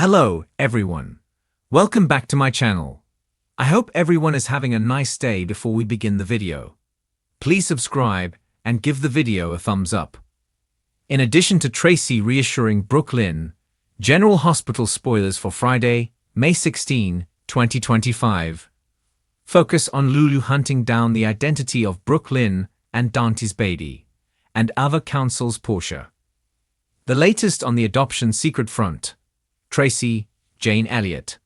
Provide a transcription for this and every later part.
Hello, everyone. Welcome back to my channel. I hope everyone is having a nice day before we begin the video. Please subscribe and give the video a thumbs up. In addition to Tracy reassuring Brooklyn, General Hospital spoilers for Friday, May 16, 2025. Focus on Lulu hunting down the identity of Brooklyn and Dante's baby, and Ava counsels Portia. The latest on the adoption secret front. Tracy, Jane Elliott,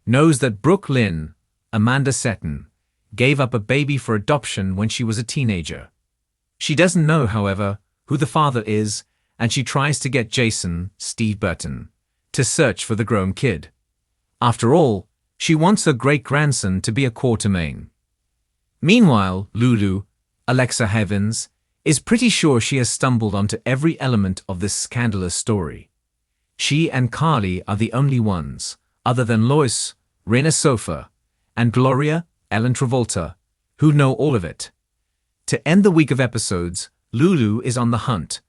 knows that Brooklyn, Amanda Seton, gave up a baby for adoption when she was a teenager. She doesn't know, however, who the father is, and she tries to get Jason, Steve Burton, to search for the grown kid. After all, she wants her great-grandson to be a Quartermaine. Meanwhile, Lulu, Alexa Heavens, is pretty sure she has stumbled onto every element of this scandalous story. She and Carly are the only ones, other than Lois, Rena Sofa, and Gloria, Ellen Travolta, who know all of it. To end the week of episodes, Lulu is on the hunt,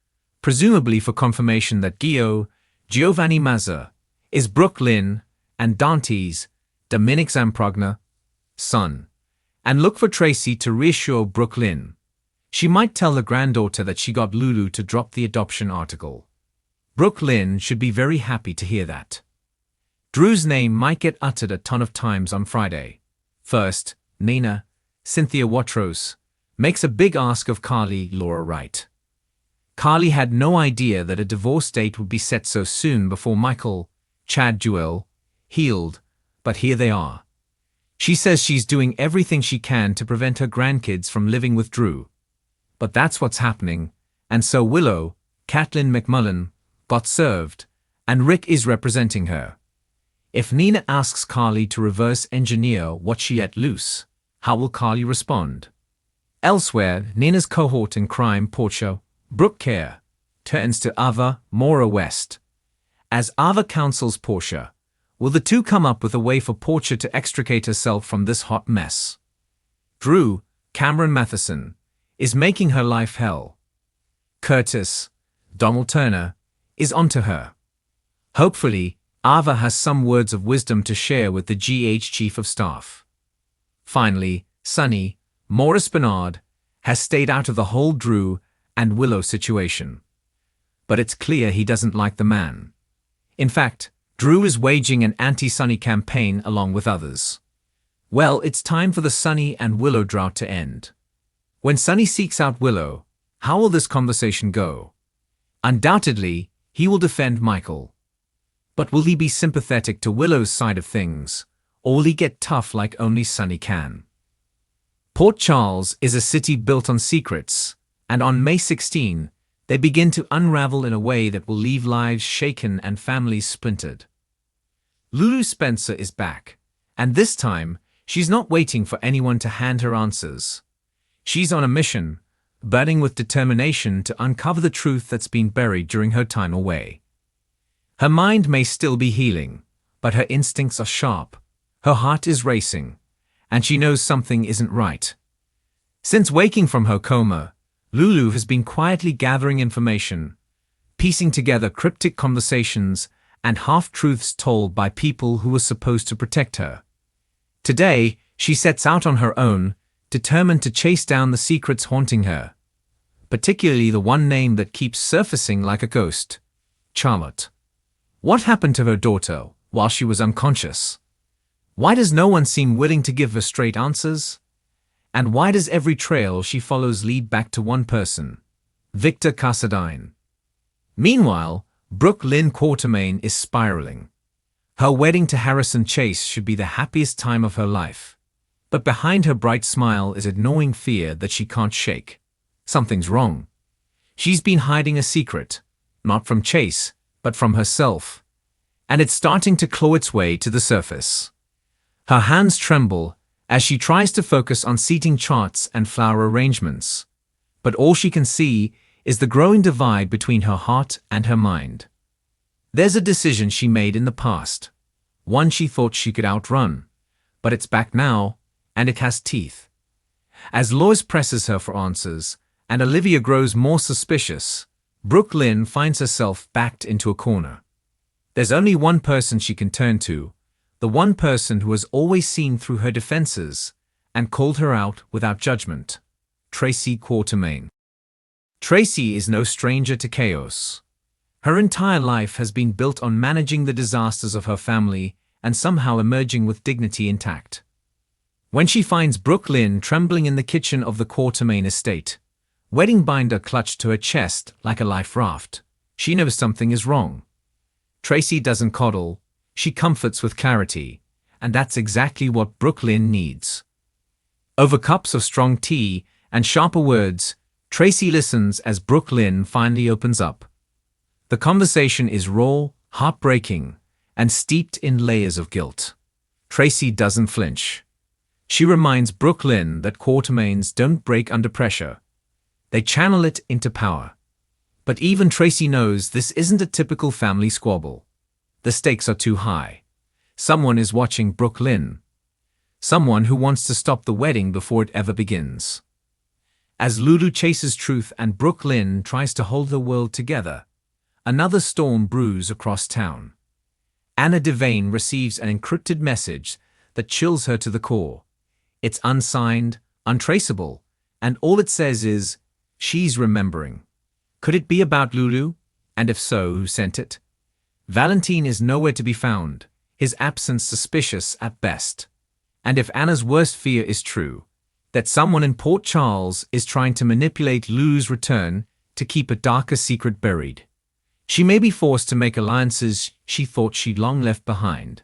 presumably for confirmation that Giovanni Mazza, is Brooklyn and Dante's, Dominic Zamprogna, son, and look for Tracy to reassure Brooklyn. She might tell her granddaughter that she got Lulu to drop the adoption article. Brooklyn should be very happy to hear that. Drew's name might get uttered a ton of times on Friday. First, Nina, Cynthia Watros, makes a big ask of Carly Laura Wright. Carly had no idea that a divorce date would be set so soon before Michael, Chad Jewell, healed, but here they are. She says she's doing everything she can to prevent her grandkids from living with Drew. But that's what's happening, and so Willow, Kathleen McMullen, got served, and Rick is representing her. If Nina asks Carly to reverse engineer what she let loose, how will Carly respond? Elsewhere, Nina's cohort in crime, Portia, Brooke Care, turns to Ava, Maura West. As Ava counsels Portia, will the two come up with a way for Portia to extricate herself from this hot mess? Drew, Cameron Matheson, is making her life hell. Curtis, Donald Turner, is onto her. Hopefully, Ava has some words of wisdom to share with the GH Chief of Staff. Finally, Sonny, Maurice Bernard, has stayed out of the whole Drew and Willow situation. But it's clear he doesn't like the man. In fact, Drew is waging an anti-Sonny campaign along with others. Well, it's time for the Sonny and Willow drought to end. When Sonny seeks out Willow, how will this conversation go? Undoubtedly, he will defend Michael. But will he be sympathetic to Willow's side of things, or will he get tough like only Sonny can? Port Charles is a city built on secrets, and on May 16, they begin to unravel in a way that will leave lives shaken and families splintered. Lulu Spencer is back, and this time, she's not waiting for anyone to hand her answers. She's on a mission, burning with determination to uncover the truth that's been buried during her time away. Her mind may still be healing, but her instincts are sharp, her heart is racing, and she knows something isn't right. Since waking from her coma, Lulu has been quietly gathering information, piecing together cryptic conversations and half-truths told by people who were supposed to protect her. Today, she sets out on her own, determined to chase down the secrets haunting her, particularly the one name that keeps surfacing like a ghost, Charlotte. What happened to her daughter while she was unconscious? Why does no one seem willing to give her straight answers? And why does every trail she follows lead back to one person, Victor Cassadine? Meanwhile, Brooklyn Quartermaine is spiraling. Her wedding to Harrison Chase should be the happiest time of her life. But behind her bright smile is a gnawing fear that she can't shake. Something's wrong. She's been hiding a secret, not from Chase, but from herself. And it's starting to claw its way to the surface. Her hands tremble as she tries to focus on seating charts and flower arrangements. But all she can see is the growing divide between her heart and her mind. There's a decision she made in the past, one she thought she could outrun, but it's back now, and it has teeth. As Lois presses her for answers, and Olivia grows more suspicious, Brooklyn finds herself backed into a corner. There's only one person she can turn to, the one person who has always seen through her defenses and called her out without judgment. Tracy Quartermaine. Tracy is no stranger to chaos. Her entire life has been built on managing the disasters of her family and somehow emerging with dignity intact. When she finds Brooke Lynn trembling in the kitchen of the Quartermaine estate, wedding binder clutched to her chest like a life raft, she knows something is wrong. Tracy doesn't coddle, she comforts with clarity, and that's exactly what Brooke Lynn needs. Over cups of strong tea and sharper words, Tracy listens as Brooke Lynn finally opens up. The conversation is raw, heartbreaking, and steeped in layers of guilt. Tracy doesn't flinch. She reminds Brooke Lynn that Quartermaines don't break under pressure. They channel it into power. But even Tracy knows this isn't a typical family squabble. The stakes are too high. Someone is watching Brooke Lynn. Someone who wants to stop the wedding before it ever begins. As Lulu chases truth and Brooke Lynn tries to hold the world together, another storm brews across town. Anna Devane receives an encrypted message that chills her to the core. It's unsigned, untraceable, and all it says is, she's remembering. Could it be about Lulu? And if so, who sent it? Valentine is nowhere to be found, his absence suspicious at best. And if Anna's worst fear is true, that someone in Port Charles is trying to manipulate Lulu's return to keep a darker secret buried, she may be forced to make alliances she thought she'd long left behind.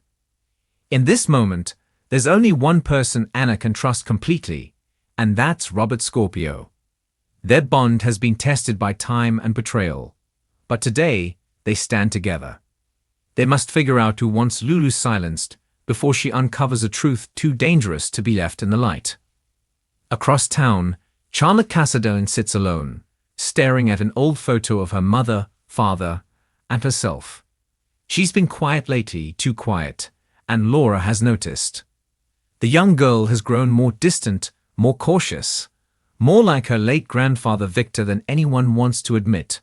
In this moment, there's only one person Anna can trust completely, and that's Robert Scorpio. Their bond has been tested by time and betrayal, but today they stand together. They must figure out who wants Lulu silenced before she uncovers a truth too dangerous to be left in the light. Across town, Charlotte Casadone sits alone, staring at an old photo of her mother, father, and herself. She's been quiet lately, too quiet, and Laura has noticed. The young girl has grown more distant, more cautious, more like her late grandfather Victor than anyone wants to admit.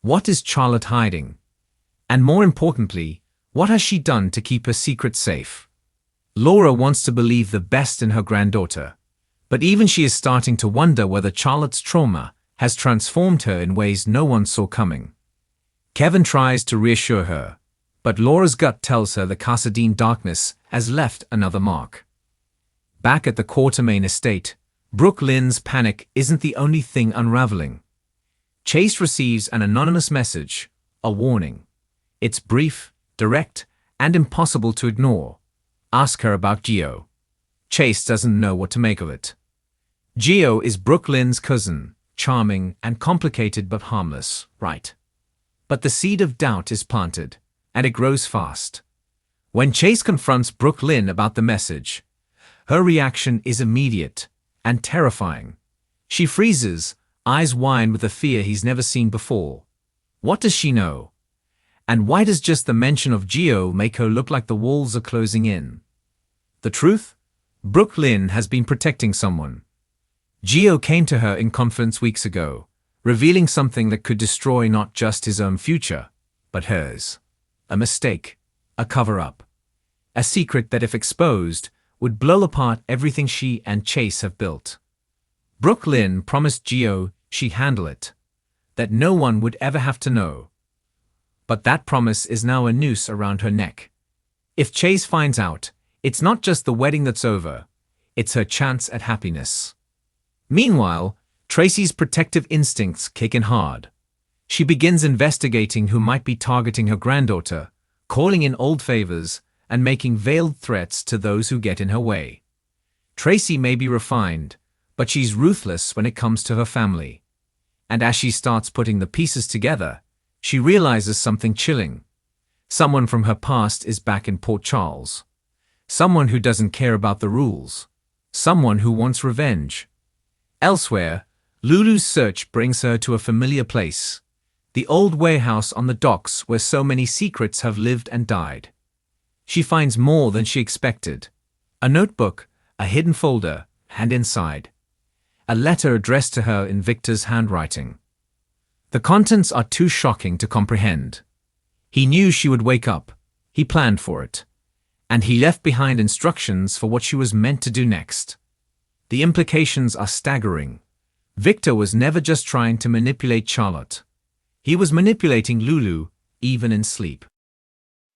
What is Charlotte hiding? And more importantly, what has she done to keep her secret safe? Laura wants to believe the best in her granddaughter, but even she is starting to wonder whether Charlotte's trauma has transformed her in ways no one saw coming. Kevin tries to reassure her, but Laura's gut tells her the Casadine darkness has left another mark. Back at the Quartermaine estate, Brooke Lynn's panic isn't the only thing unraveling. Chase receives an anonymous message, a warning. It's brief, direct, and impossible to ignore. Ask her about Gio. Chase doesn't know what to make of it. Gio is Brooke Lynn's cousin, charming and complicated but harmless, right? But the seed of doubt is planted, and it grows fast. When Chase confronts Brooke Lynn about the message, her reaction is immediate and terrifying. She freezes, eyes wide with a fear he's never seen before. What does she know? And why does just the mention of Gio make her look like the walls are closing in? The truth? Brooke Lynn has been protecting someone. Gio came to her in confidence weeks ago, revealing something that could destroy not just his own future, but hers. A mistake, a cover-up, a secret that if exposed, would blow apart everything she and Chase have built. Brooke Lynn promised Gio she'd handle it, that no one would ever have to know. But that promise is now a noose around her neck. If Chase finds out, it's not just the wedding that's over, it's her chance at happiness. Meanwhile, Tracy's protective instincts kick in hard. She begins investigating who might be targeting her granddaughter, calling in old favors, and making veiled threats to those who get in her way. Tracy may be refined, but she's ruthless when it comes to her family. And as she starts putting the pieces together, she realizes something chilling. Someone from her past is back in Port Charles. Someone who doesn't care about the rules. Someone who wants revenge. Elsewhere, Lulu's search brings her to a familiar place. The old warehouse on the docks where so many secrets have lived and died. She finds more than she expected. A notebook, a hidden folder, and inside, a letter addressed to her in Victor's handwriting. The contents are too shocking to comprehend. He knew she would wake up. He planned for it. And he left behind instructions for what she was meant to do next. The implications are staggering. Victor was never just trying to manipulate Charlotte. He was manipulating Lulu, even in sleep.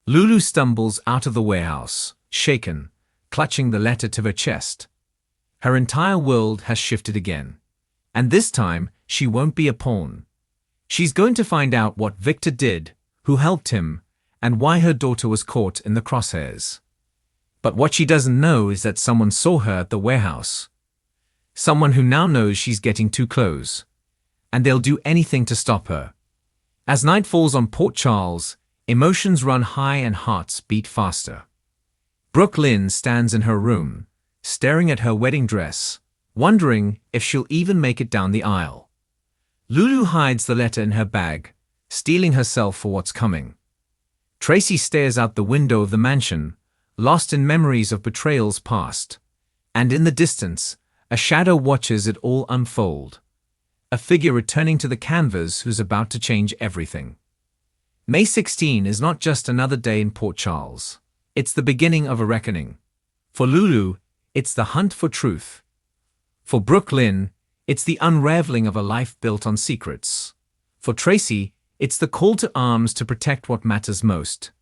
Lulu stumbles out of the warehouse, shaken, clutching the letter to her chest. Her entire world has shifted again. And this time, she won't be a pawn. She's going to find out what Victor did, who helped him, and why her daughter was caught in the crosshairs. But what she doesn't know is that someone saw her at the warehouse. Someone who now knows she's getting too close. And they'll do anything to stop her. As night falls on Port Charles, emotions run high and hearts beat faster. Brooke Lynn stands in her room, staring at her wedding dress, wondering if she'll even make it down the aisle. Lulu hides the letter in her bag, steeling herself for what's coming. Tracy stares out the window of the mansion, lost in memories of betrayals past. And in the distance, a shadow watches it all unfold. A figure returning to the canvas who's about to change everything. May 16 is not just another day in Port Charles. It's the beginning of a reckoning. For Lulu, it's the hunt for truth. For Brooke Lynn, it's the unraveling of a life built on secrets. For Tracy, it's the call to arms to protect what matters most.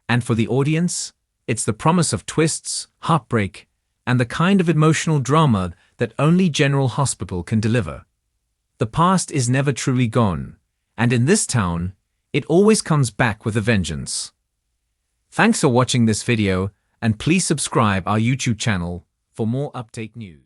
And for the audience, it's the promise of twists, heartbreak, and the kind of emotional drama that only General Hospital can deliver. The past is never truly gone, and in this town, it always comes back with a vengeance. Thanks for watching this video, and please subscribe our YouTube channel for more update news.